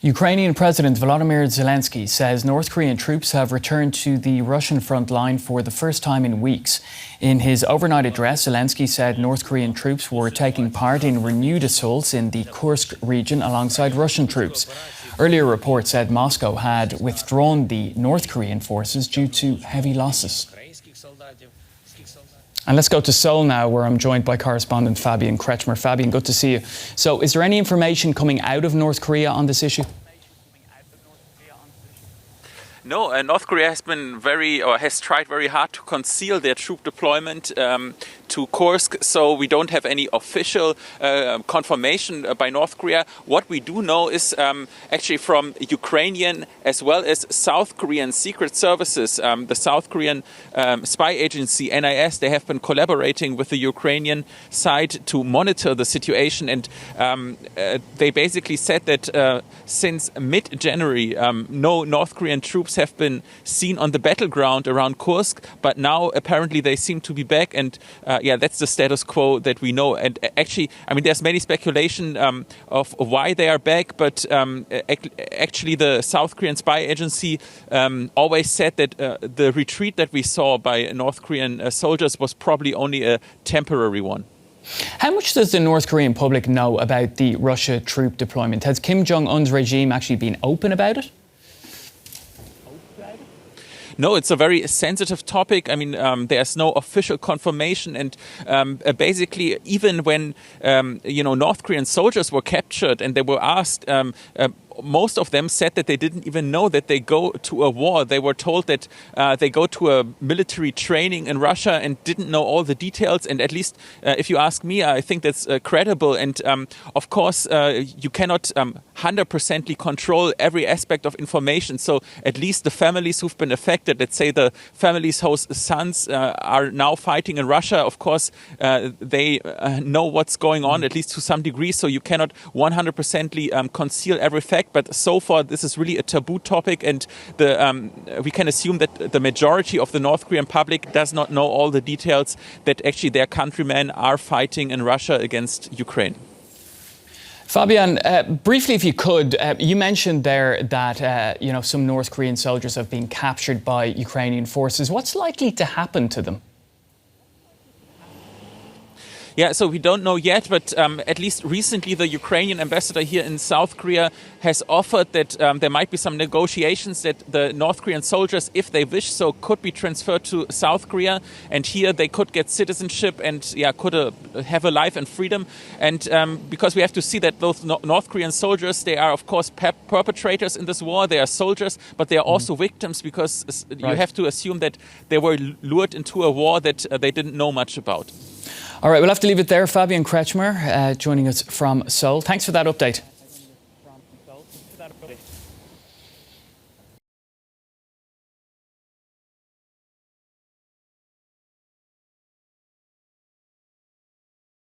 Ukrainian President Volodymyr Zelenskyy says North Korean troops have returned to the Russian front line for the first time in weeks. In his overnight address, Zelenskyy said North Korean troops were taking part in renewed assaults in the Kursk region alongside Russian troops. Earlier reports said Moscow had withdrawn the North Korean forces due to heavy losses. And let's go to Seoul now, where I'm joined by correspondent Fabian Kretschmer. Fabian, good to see you. So is there any information coming out of North Korea on this issue? No, North Korea has tried very hard to conceal their troop deployment to Kursk, so we don't have any official confirmation by North Korea. What we do know is actually from Ukrainian as well as South Korean secret services, the South Korean spy agency NIS, they have been collaborating with the Ukrainian side to monitor the situation, and they basically said that since mid-January no North Korean troops have been seen on the battleground around Kursk, but now apparently they seem to be back, and that's the status quo that we know. And actually, I mean, there's many speculation of why they are back, but actually the South Korean spy agency always said that the retreat that we saw by North Korean soldiers was probably only a temporary one. How much does the North Korean public know about the Russia troop deployment? Has Kim Jong-un's regime actually been open about it? No, it's a very sensitive topic. I mean, there's no official confirmation, and basically, even when North Korean soldiers were captured and they were asked, most of them said that they didn't even know that they go to a war. They were told that they go to a military training in Russia and didn't know all the details. And at least, if you ask me, I think that's credible. And of course, you cannot 100% control every aspect of information. So at least the families who've been affected, let's say the families whose sons are now fighting in Russia, of course, they know what's going on, at least to some degree. So you cannot 100% conceal every fact. But so far, this is really a taboo topic, and we can assume that the majority of the North Korean public does not know all the details that actually their countrymen are fighting in Russia against Ukraine. Fabian, briefly, if you could, you mentioned there that some North Korean soldiers have been captured by Ukrainian forces. What's likely to happen to them? Yeah, so we don't know yet, but at least recently the Ukrainian ambassador here in South Korea has offered that there might be some negotiations that the North Korean soldiers, if they wish so, could be transferred to South Korea, and here they could get citizenship and could have a life and freedom. And because we have to see that those North Korean soldiers, they are of course perpetrators in this war. They are soldiers, but they are also victims, because you have to assume that they were lured into a war that they didn't know much about. All right, we'll have to leave it there. Fabian Kretschmer joining us from Seoul. Thanks for that update.